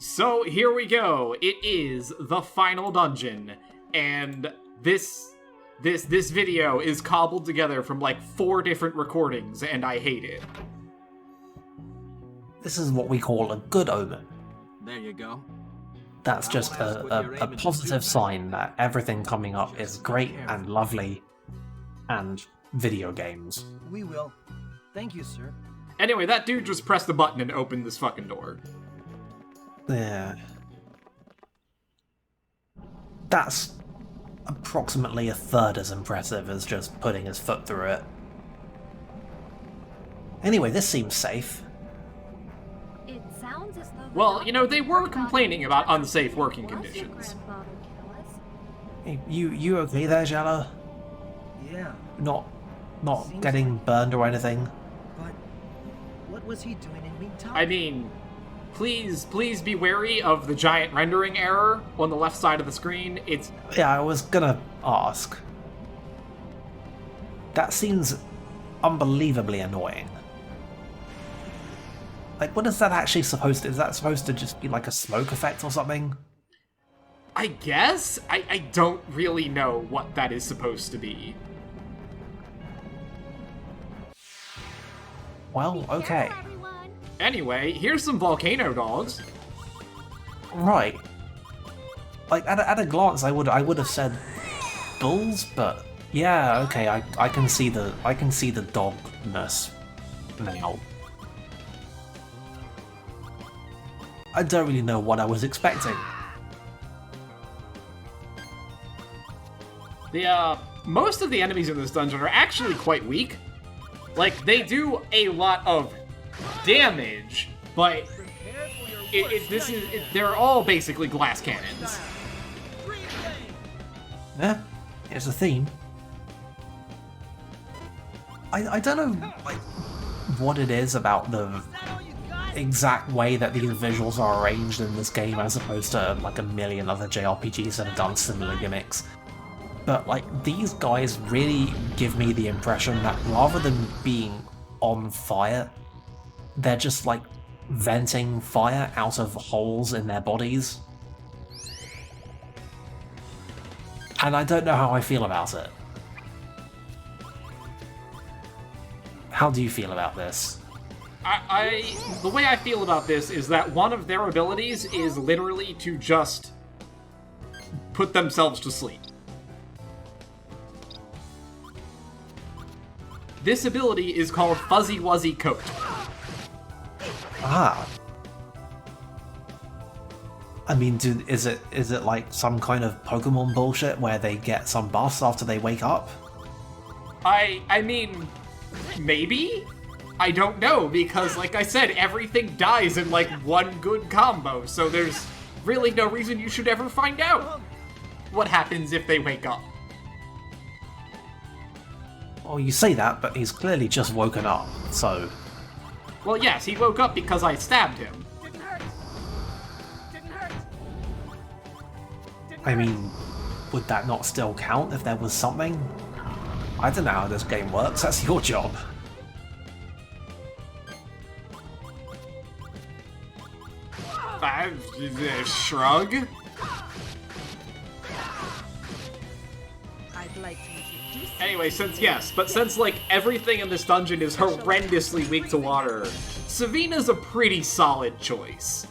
So here we go. It is the final dungeon, and this video is cobbled together from like 4 different recordings, and I hate it. This is what we call a good omen. There you go. That's just a positive sign that everything coming up is great and lovely and video games. We will. Thank you, sir. Anyway, that dude just pressed the button and opened this fucking door. Yeah. That's approximately a third as impressive as just putting his foot through it. Anyway, this seems safe. It sounds as though Well, you know, they were complaining about unsafe working conditions. Hey, you okay there, Jello? Yeah, Not Seems getting burned or anything? but what was he doing in meantime? I mean, please be wary of the giant rendering error on the left side of the screen. It's... Yeah, I was gonna ask. That seems unbelievably annoying. Like, what is that actually supposed to... Is that supposed to just be like a smoke effect or something? I guess? I don't really know what that is supposed to be. Well, okay. Anyway, here's some volcano dogs. Right. Like, at a glance, I would have said bulls, but yeah, okay, I can see the dogness now. I don't really know what I was expecting. Most of the enemies in this dungeon are actually quite weak. Like, they do a lot of damage, but they're all basically glass cannons. Yeah, it's a theme. I don't know, like, what it is about the exact way that these visuals are arranged in this game as opposed to like a million other JRPGs that have done similar gimmicks. But like, these guys really give me the impression that rather than being on fire, they're just like venting fire out of holes in their bodies. And I don't know how I feel about it. How do you feel about this? The way I feel about this is that one of their abilities is literally to just put themselves to sleep. This ability is called Fuzzy Wuzzy Coat. Ah. I mean, is it like some kind of Pokemon bullshit where they get some buffs after they wake up? I mean, maybe? I don't know, because like I said, everything dies in like one good combo, so there's really no reason you should ever find out what happens if they wake up. Well, you say that, but he's clearly just woken up, so... Well, yes, he woke up because I stabbed him. I mean, would that not still count if there was something? I don't know how this game works, that's your job. Shrug? I'd like to introduce Anyway, since like everything in this dungeon is horrendously weak to water, Savina's a pretty solid choice.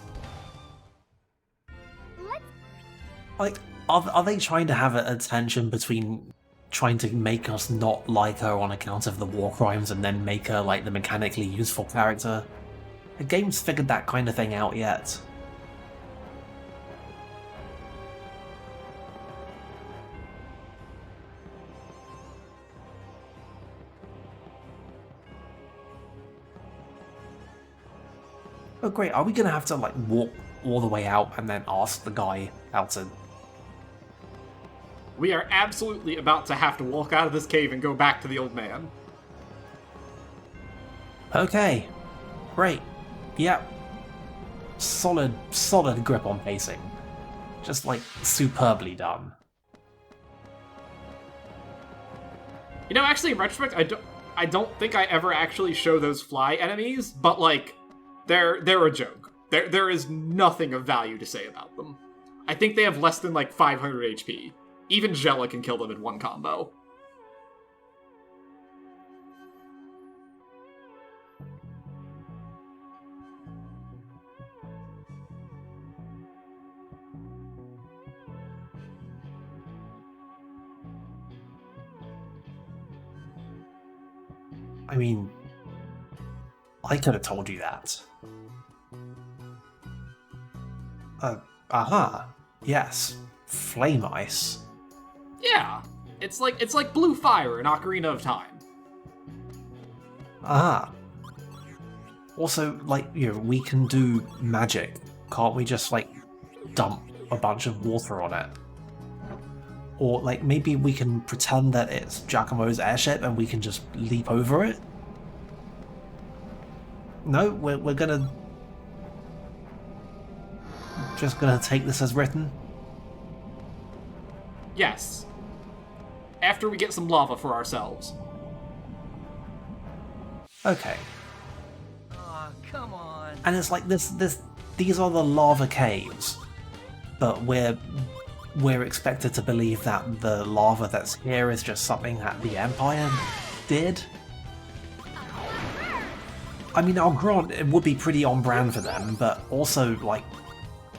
Like, are they trying to have a tension between trying to make us not like her on account of the war crimes and then make her like the mechanically useful character? The game's figured that kind of thing out yet. Oh great, are we gonna have to like walk all the way out and then ask the guy how to... We are absolutely about to have to walk out of this cave and go back to the old man. Okay, great, yep. Solid grip on pacing. Just like superbly done. You know, actually, in retrospect, I don't think I ever actually show those fly enemies, but like, they're a joke. There is nothing of value to say about them. I think they have less than, like, 500 HP. Even Jella can kill them in one combo. I mean, I could have told you that. Yes. Flame ice. Yeah. It's like blue fire in Ocarina of Time. Also, like, you know, we can do magic. Can't we just, like, dump a bunch of water on it? Or, like, maybe we can pretend that it's Giacomo's airship and we can just leap over it? No, we're gonna... just gonna take this as written? Yes. After we get some lava for ourselves. Okay. Aw, come on. And it's like these are the lava caves, but we're expected to believe that the lava that's here is just something that the Empire did. I mean, I'll grant it would be pretty on brand for them, but also, like,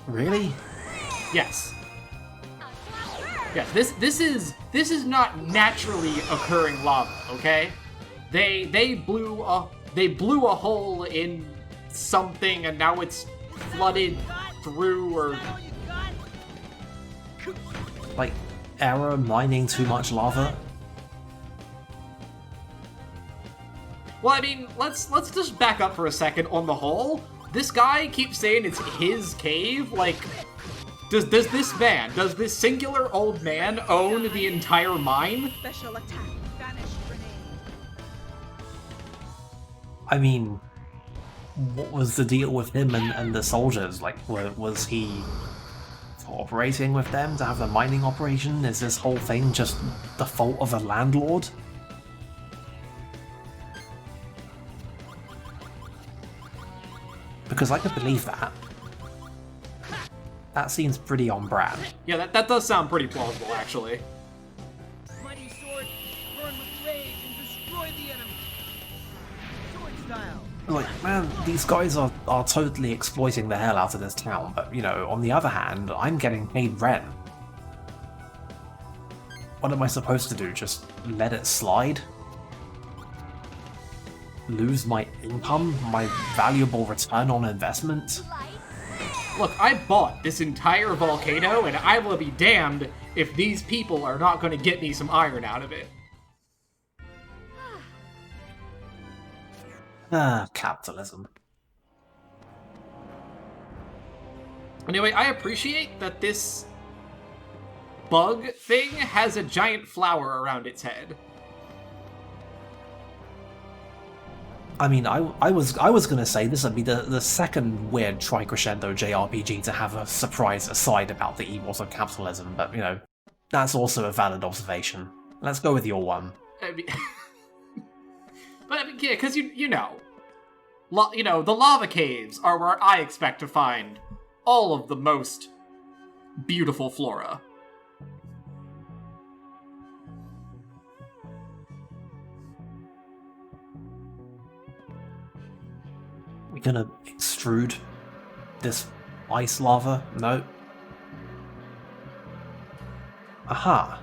really? Yes. Yes, this is not naturally occurring lava, okay? They blew a hole in something and now it's flooded through, or Like, error mining too much lava? well, I mean, let's just back up for a second on the hole. This guy keeps saying it's his cave. Like, does this singular old man own the entire mine? Special attack. Vanish grenade. I mean, what was the deal with him and the soldiers? Like, was he cooperating with them to have the mining operation? Is this whole thing just the fault of a landlord? Because I could believe that. That seems pretty on brand. Yeah, that does sound pretty plausible, actually. Mighty sword, burn with rage and destroy the enemy. Sword style. Like, man, these guys are totally exploiting the hell out of this town, but, you know, on the other hand, I'm getting paid rent. What am I supposed to do? Just let it slide? Lose my income? My valuable return on investment? Look, I bought this entire volcano, and I will be damned if these people are not going to get me some iron out of it. Capitalism. Anyway, I appreciate that this bug thing has a giant flower around its head. I mean, I was gonna say this would be the second weird Tricrescendo JRPG to have a surprise aside about the evils of capitalism, but, you know, that's also a valid observation. Let's go with your one. I mean, but I mean, yeah, because you know, the lava caves are where I expect to find all of the most beautiful flora. We gonna extrude this ice lava? No. Aha.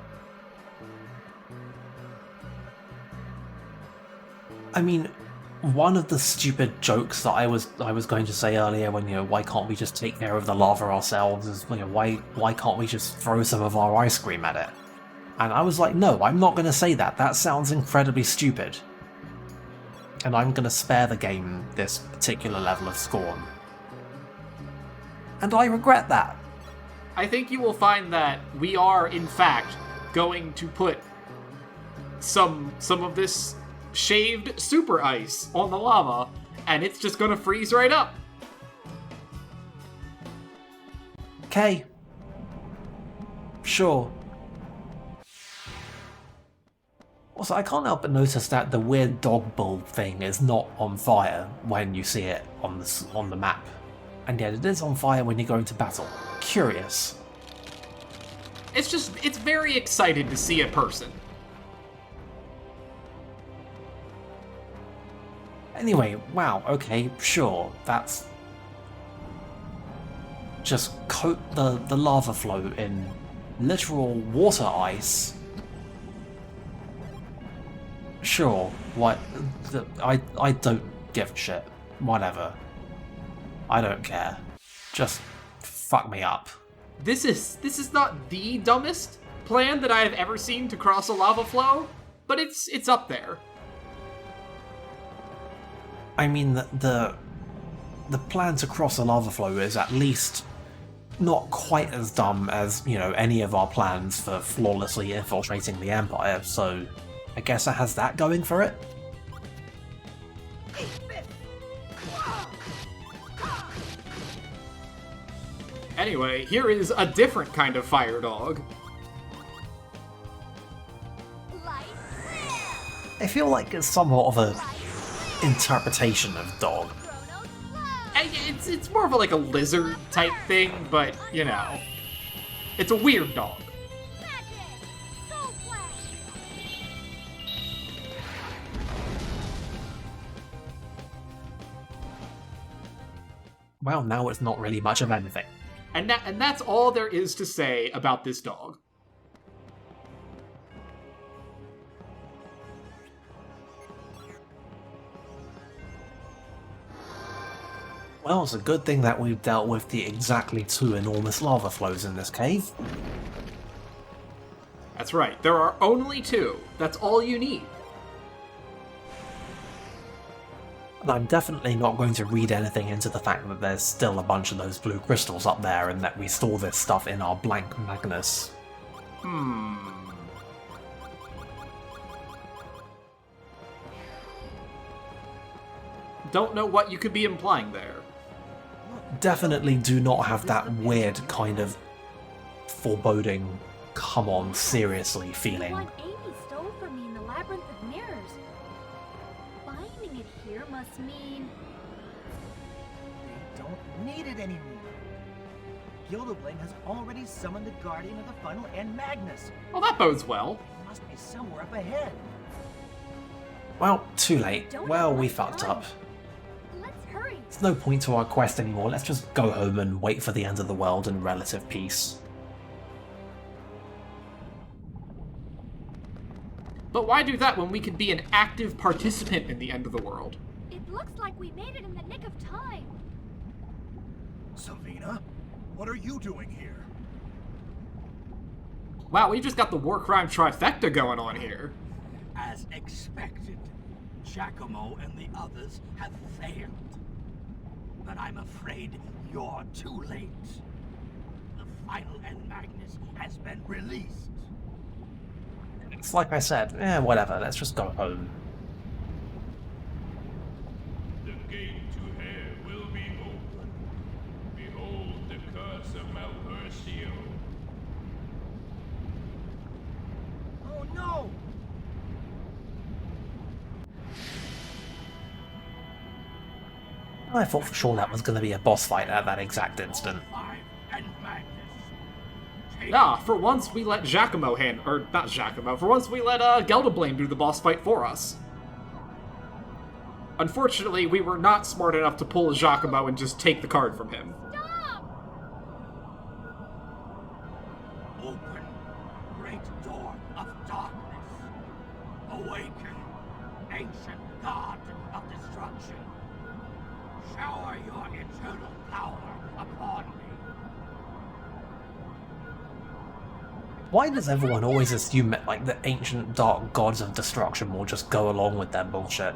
I mean, one of the stupid jokes that I was going to say earlier when, you know, why can't we just take care of the lava ourselves is, you know, why can't we just throw some of our ice cream at it? And I was like, no, I'm not gonna say that. That sounds incredibly stupid. And I'm gonna spare the game this particular level of scorn. And I regret that. I think you will find that we are, in fact, going to put some of this shaved super ice on the lava, and it's just gonna freeze right up. Okay. Sure. Also, I can't help but notice that the weird dog bull thing is not on fire when you see it on the map. And yet it is on fire when you go into battle. Curious. It's very excited to see a person. Anyway, wow, okay, sure, that's... Just coat the lava flow in literal water ice. Sure, what... I don't give a shit. Whatever. I don't care. Just fuck me up. This is not the dumbest plan that I have ever seen to cross a lava flow, but it's up there. I mean, the plan to cross a lava flow is at least not quite as dumb as, you know, any of our plans for flawlessly infiltrating the Empire, so I guess it has that going for it. Anyway, here is a different kind of fire dog. I feel like it's somewhat of a interpretation of dog. It's more of like a lizard type thing, but, you know, it's a weird dog. Well, now it's not really much of anything. And that's all there is to say about this dog. Well, it's a good thing that we've dealt with the exactly 2 enormous lava flows in this cave. That's right, there are only 2. That's all you need. And I'm definitely not going to read anything into the fact that there's still a bunch of those blue crystals up there and that we store this stuff in our blank Magnus. Don't know what you could be implying there. Definitely do not have that weird kind of foreboding, come on, seriously feeling. What Amy stole from me in the labyrinth of mirrors. Finding it here must mean They don't need it anymore. Geldoblame has already summoned the Guardian of the Funnel and Magnus. Well, that bodes well. It must be somewhere up ahead. Well, too late. Don't Well, have we much fucked time. up. Let's hurry. There's no point to our quest anymore, let's just go home and wait for the end of the world in relative peace. But why do that when we could be an active participant in the end of the world? It looks like we made it in the nick of time. Savina, what are you doing here? Wow, we just got the war crime trifecta going on here. As expected, Giacomo and the others have failed. But I'm afraid you're too late. The final and Magnus has been released. It's like I said, whatever, let's just go home. The gate to hell will be open. Behold the curse of Malversio. Oh no! I thought for sure that was going to be a boss fight at that exact instant. Five and Magnus. Take For once we let Giacomo not Giacomo, for once we let Geldoblame do the boss fight for us. Unfortunately, we were not smart enough to pull Giacomo and just take the card from him. open, great door of darkness. Awaken, ancient god of destruction. Shower your eternal power upon me. Why does everyone always assume that, like, the ancient dark gods of destruction will just go along with their bullshit?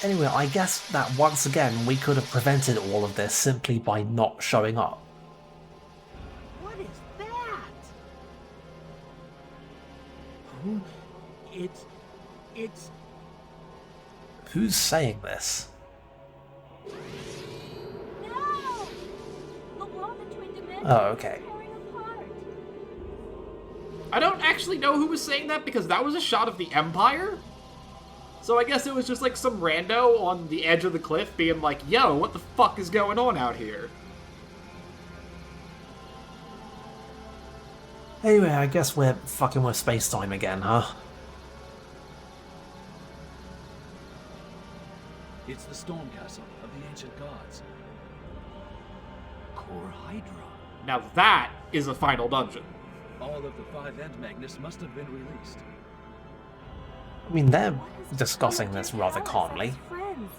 Anyway, I guess that once again we could have prevented all of this simply by not showing up. What is that? Oh, it's... Who's saying this? No! The wall between dimensions Oh, okay. is falling apart. I don't actually know who was saying that because that was a shot of the Empire. So I guess it was just like some rando on the edge of the cliff being like, yo, what the fuck is going on out here? Anyway, I guess we're fucking with space-time again, huh? It's the storm castle of the ancient gods. Core Hydra. Now that is a final dungeon. All of the 5 End Magnus must have been released. I mean, they're discussing this rather calmly. Friends.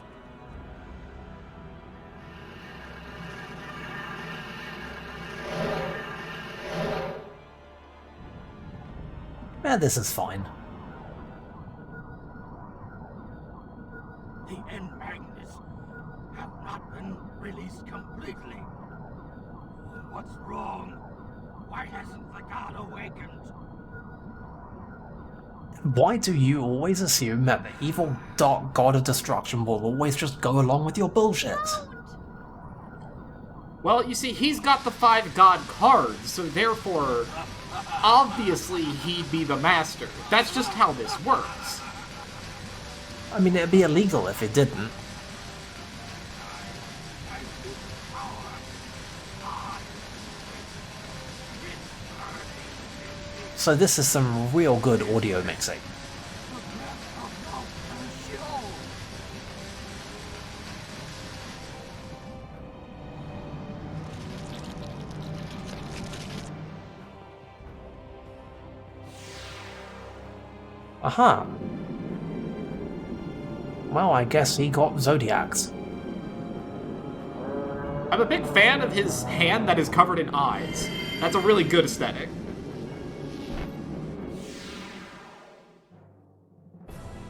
Yeah, this is fine. The End Magnus have not been released completely. What's wrong? Why hasn't the god awakened? Why do you always assume that the evil dark god of destruction will always just go along with your bullshit? Well, you see, he's got the 5 god cards, so therefore, obviously he'd be the master. That's just how this works. I mean, it'd be illegal if it didn't. So this is some real good audio mixing. Aha. Well, I guess he got Zodiacs. I'm a big fan of his hand that is covered in eyes. That's a really good aesthetic.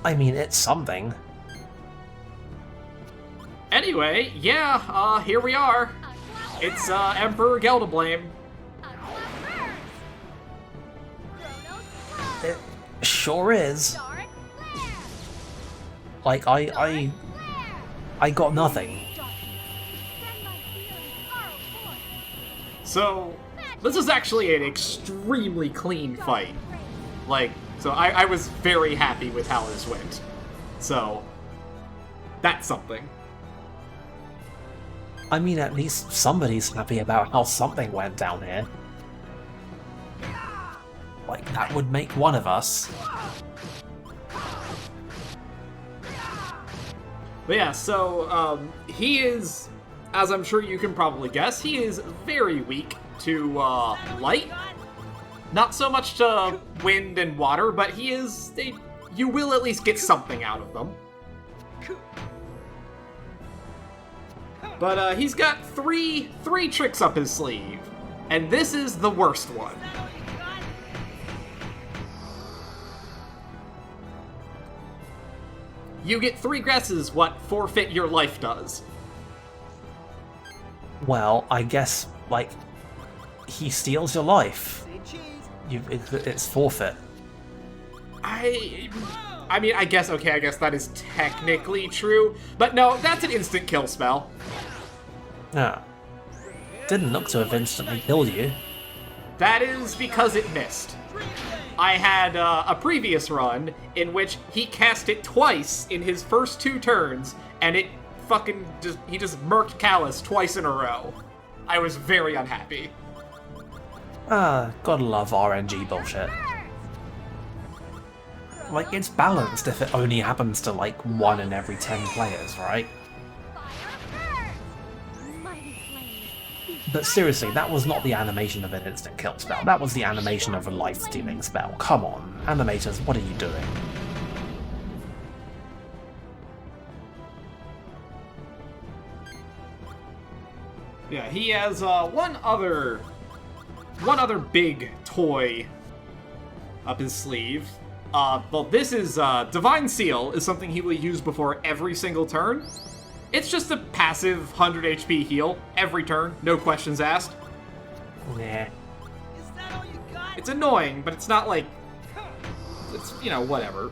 I mean, it's something. Anyway, yeah, here we are. It's, Emperor Geldoblame. It sure is. Like, I got nothing. So, this is actually an extremely clean fight. Like, so I was very happy with how this went. So, that's something. I mean, at least somebody's happy about how something went down here. Like, that would make one of us. But yeah, so, he is, as I'm sure you can probably guess, he is very weak to, light. Not so much to wind and water, but he is, you will at least get something out of them. But, he's got three tricks up his sleeve, and this is the worst one. You get 3 guesses what forfeit your life does. Well, I guess, like, he steals your life. It's forfeit. I mean, I guess that is technically true, but no, that's an instant kill spell. Yeah. Didn't look to have instantly killed you. That is because it missed. I had a previous run in which he cast it twice in his first 2 turns, and it fucking he just murked Callus twice in a row. I was very unhappy. Ah, gotta love RNG bullshit. Like, it's balanced if it only happens to, like, 1 in every 10 players, right? But seriously, that was not the animation of an instant kill spell. That was the animation of a life-stealing spell. Come on, animators, what are you doing? Yeah, he has one other big toy up his sleeve. Well, this is Divine Seal is something he will use before every single turn. It's just a passive 100 HP heal every turn, no questions asked. Nah. It's annoying, but it's not like it's, you know, whatever.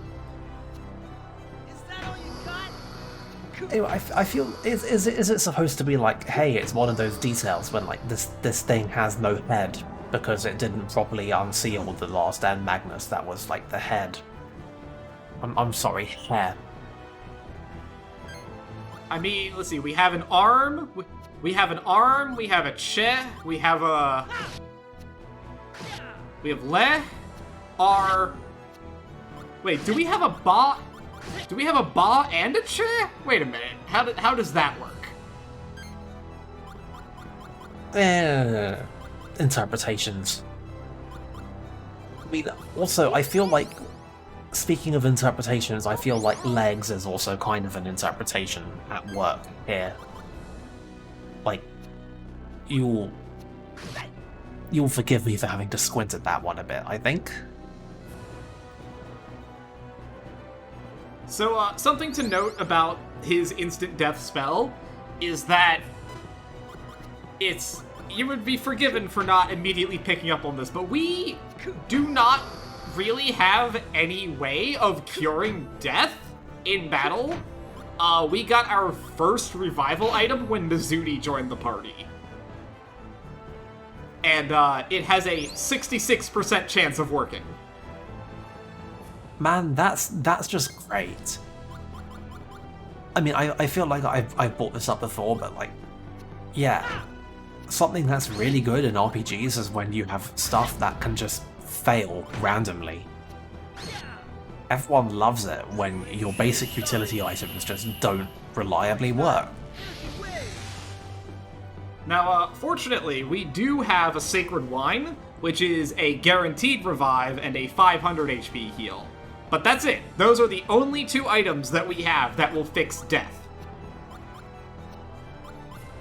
Anyway, I feel is it supposed to be like, hey, it's one of those details when like this thing has no head, because it didn't properly unseal the last end Magnus. That was like the head. I'm sorry, hair. I mean, let's see. We have an arm. We have an arm. We have a che. We have a. We have le. R. Wait, do we have a ba? Do we have a ba and a che? Wait a minute. How does that work? Interpretations. I mean, also, I feel like, speaking of interpretations, I feel like legs is also kind of an interpretation at work here. Like, you'll forgive me for having to squint at that one a bit, I think. So, something to note about his instant death spell is that you would be forgiven for not immediately picking up on this, but we do not really have any way of curing death in battle. We got our first revival item when Mizuni joined the party. And it has a 66% chance of working. Man, that's just great. I mean, I feel like I've brought this up before, but like, yeah. Something that's really good in RPGs is when you have stuff that can just fail randomly. Everyone loves it when your basic utility items just don't reliably work. Now, fortunately, we do have a Sacred Wine, which is a guaranteed revive and a 500 HP heal. But that's it. Those are the only two items that we have that will fix death.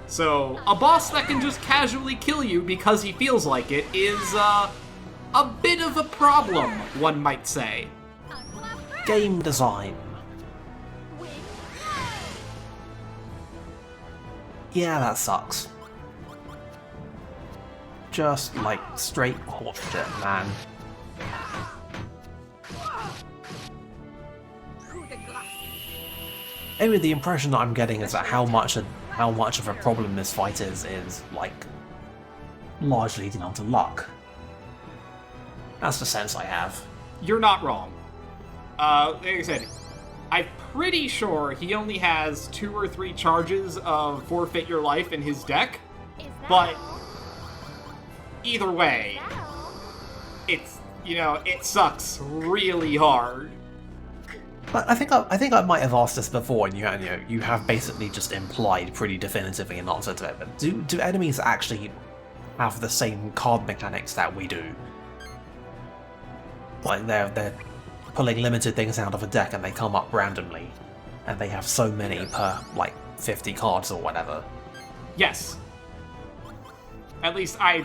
So, a boss that can just casually kill you because he feels like it is, a bit of a problem, one might say. Game design. Yeah, that sucks. Just, like, straight horseshit, man. Anyway, the impression that I'm getting is that how much of a problem this fight is like, largely down to luck. That's the sense I have. You're not wrong. Like I said, I'm pretty sure he only has 2 or 3 charges of Forfeit Your Life in his deck, but either way, it's, it sucks really hard. But I think I might have asked this before, and you have basically just implied pretty definitively an answer to it. But do enemies actually have the same card mechanics that we do? Like they're pulling limited things out of a deck and they come up randomly, and they have so many per like 50 cards or whatever. Yes. At least I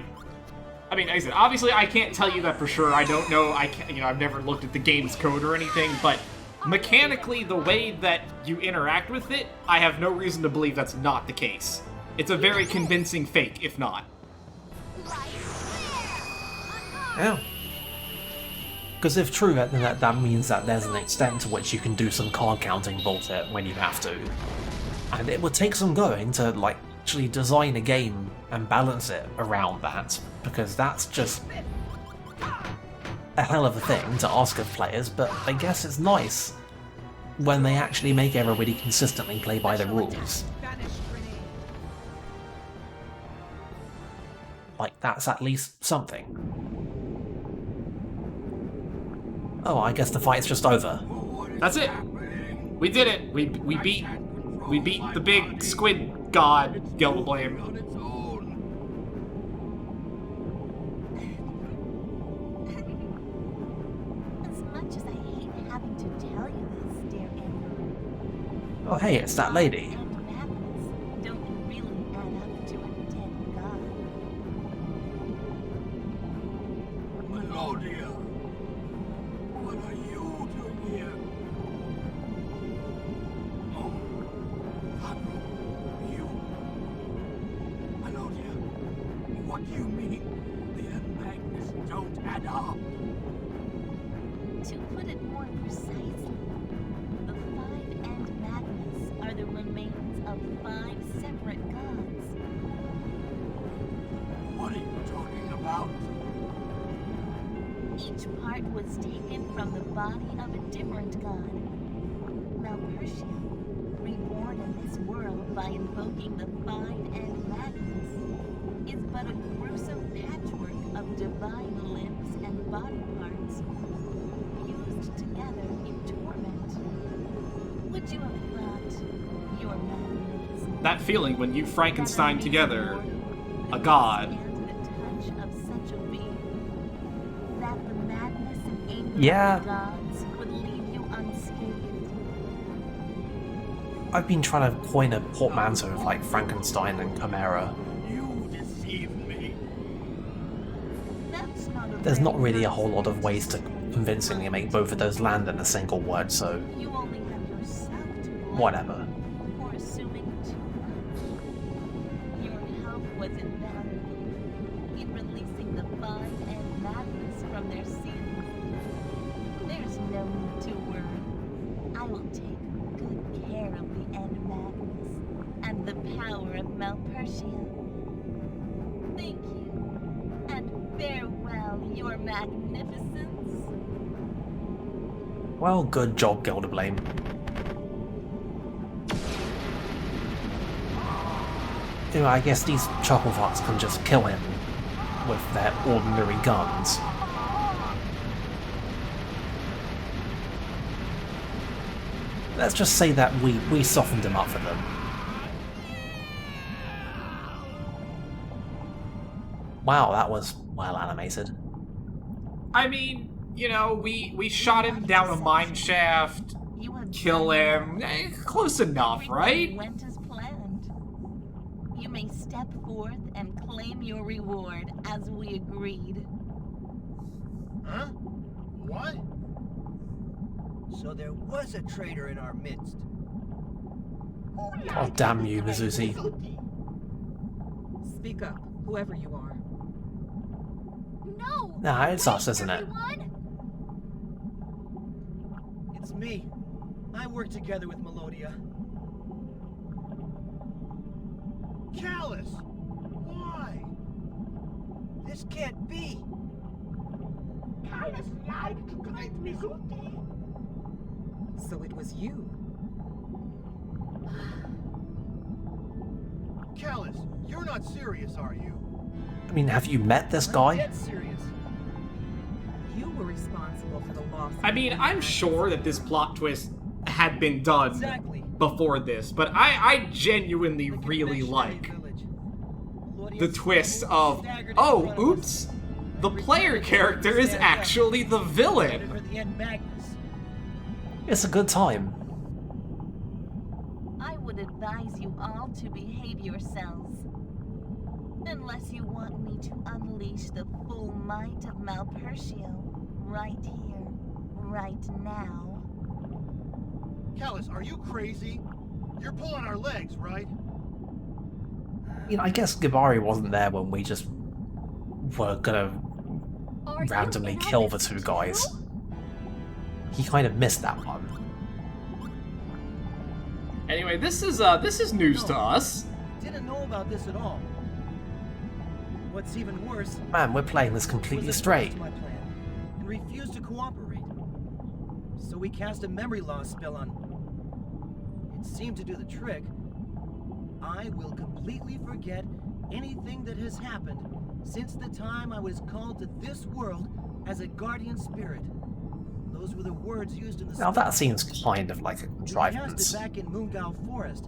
mean, like I said, obviously I can't tell you that for sure. I don't know. I've never looked at the game's code or anything, but mechanically, the way that you interact with it, I have no reason to believe that's not the case. It's a very convincing fake, if not. Yeah. Because if true, then that means that there's an extent to which you can do some card counting bullshit when you have to. And it would take some going to, like, actually design a game and balance it around that, because that's just a hell of a thing to ask of players, but I guess it's nice when they actually make everybody consistently play by the rules. Like, that's at least something. Oh, I guess the fight's just over. That's it. We did it. We beat the big squid god, Geldoblame. Oh hey, it's that lady. Melodia, what are you doing here? Oh, you. Melodia, what do you mean? The Magnus don't add up. To put it more precisely, the 5-end Magnus are the remains of 5 separate gods. What are you talking about? Each part was taken from the body of a different god. Malpertia, reborn in this world by invoking the five-end Magnus, is but a gruesome patchwork of divine limbs and body parts fused together in torment. Would you have thought your magnificent That feeling when you Frankenstein together a god. stand the touch of such a being, that the madness and anger Yeah. of the gods would leave you unscathed? I've been trying to coin a portmanteau of like Frankenstein and Chimera. You deceived me. That's not a There's not very really a nice whole lot of way ways to convincingly make both of those land in a single word, so You only have yourself to blame whatever. for assuming too much. Your help was invaluable in releasing the five-end madness from their seals. There's no need to worry. I will take good care of the end madness and the power of Malpertia. Thank you, and farewell, your magnificence. Well, good job, Geldoblame. You know, I guess these chucklefucks can just kill him with their ordinary guns. Let's just say that we softened him up for them. Wow, that was well animated. I mean, you know, we shot him down a mine shaft, You have kill done him. Close enough, Everything right? went as planned. You may step forth and claim your reward as we agreed. Huh? What? So there was a traitor in our midst. Oh, damn you, Mizuzi. Speak up, whoever you are. No! Nah, it's us, isn't it? Everyone? It's me. I work together with Melodia. Callus! Why? This can't be. Callus lied to great Mizuti. So it was you. Callus, you're not serious, are you? I mean, have you met this I'm guy? dead serious. You were responsible for the loss. I mean, I'm sure that this plot twist had been done Exactly. before this, but I genuinely The really connection like in village. Melodia's the twist of, staggered in oh, front of us. oops, the player character is actually the villain. For the end Magnus. It's a good time. I would advise you all to behave yourselves. Unless you want me to unleash the full might of Malpertia right here, right now. Callus, are you crazy? You're pulling our legs, right? You know, I guess Gibari wasn't there when we just were gonna randomly kill the two guys. He kind of missed that one. Anyway, this is news to us. Didn't know about this at all. What's even worse, Man, we're playing this completely was straight. opposed to my plan and refused to cooperate. So we cast a memory loss spell on. It seemed to do the trick. I will completely forget anything that has happened since the time I was called to this world as a guardian spirit. Those were the words used in the Now spell. that seems kind of like a We cast contrivance. it back in Moongao Forest.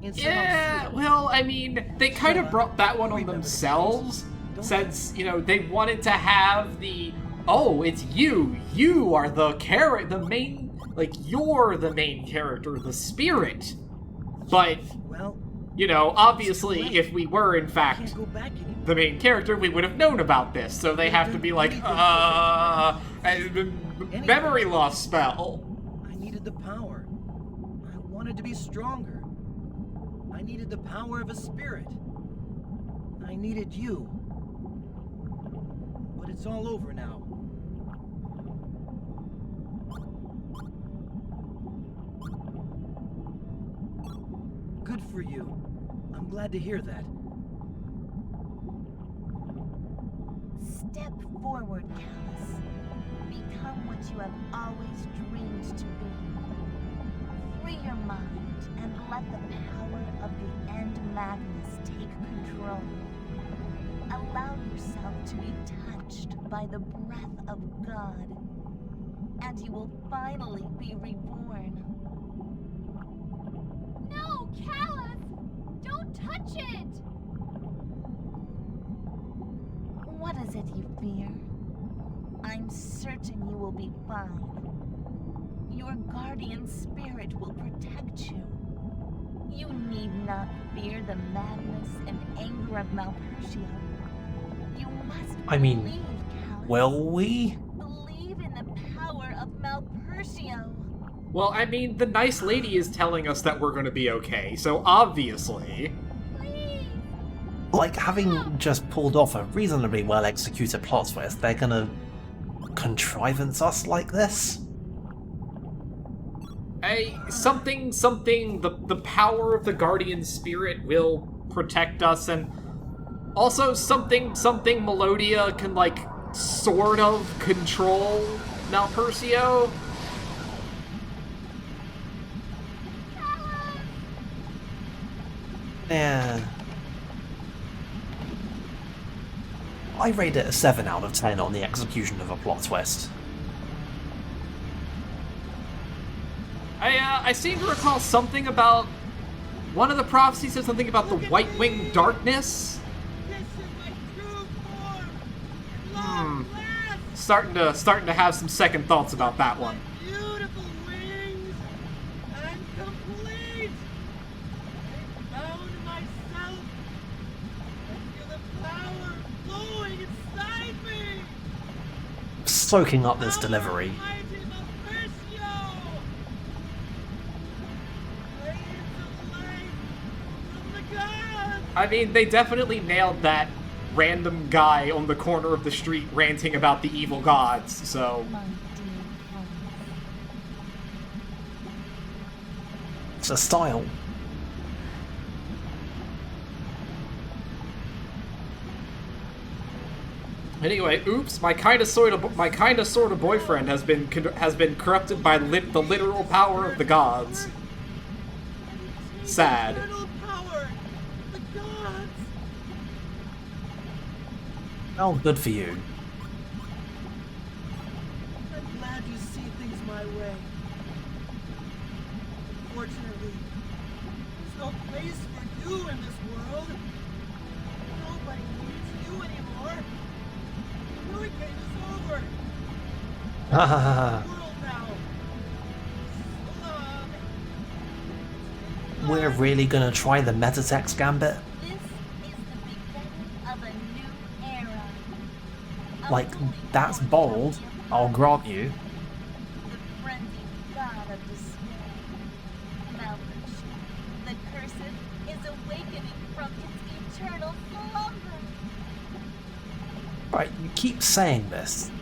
In Yeah, Salam well, I mean, they kind of brought that one on themselves, since, you know, they wanted to have the, oh, it's you are the main, like, you're the main character, the spirit. But, Well, you know, obviously, if we were, in I fact, can't go back anymore. the main character, we would have known about this, so they have to be like, memory loss spell. I needed the power. I wanted to be stronger. I needed the power of a spirit. I needed you. But it's all over now. Good for you. I'm glad to hear that. Step forward, Callus. Become what you have always dreamed to be. Free your mind and let the power of the End Magnus take control. Allow yourself to be touched by the breath of God, and you will finally be reborn. No, Callus! Don't touch it! What is it you fear? I'm certain you will be fine. Your guardian spirit will protect you. You need not fear the madness and anger of Malpertio. You must I mean, believe, Callus. will we? Believe in the power of Malpertio. Well, I mean, the nice lady is telling us that we're gonna be okay, so obviously... Like, having just pulled off a reasonably well-executed plot twist, they're gonna contrivance us like this? The power of the guardian spirit will protect us, and also something Melodia can, like, sort of control Malpertio. Yeah. I rate it a 7 out of 10 on the execution of a plot twist. I seem to recall something about... One of the prophecies said something about the White Winged Darkness. Starting to have some second thoughts about that one. Beautiful wings! I'm complete! I found myself! I feel the power flowing inside me! Soaking up this delivery. I mean, they definitely nailed that random guy on the corner of the street ranting about the evil gods, so... It's a style. Anyway, oops, my kinda sorta boyfriend has been corrupted by the literal power of the gods. Sad. Oh, good for you. I'm glad you see things my way. Fortunately, there's no place for you in this world. Nobody needs you anymore. The hurricane is over. Ha ha ha. World now. So long. We're really gonna try the metatext gambit? Like, that's bold, I'll grant you. The frenzied god of despair. Malpertio, the cursed, is awakening from its eternal slumber. Right, you keep saying this.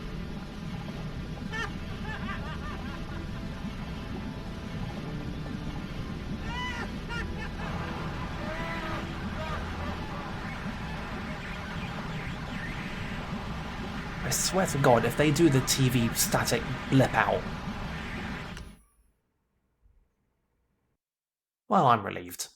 I swear to God, if they do the TV static blip out... Well, I'm relieved.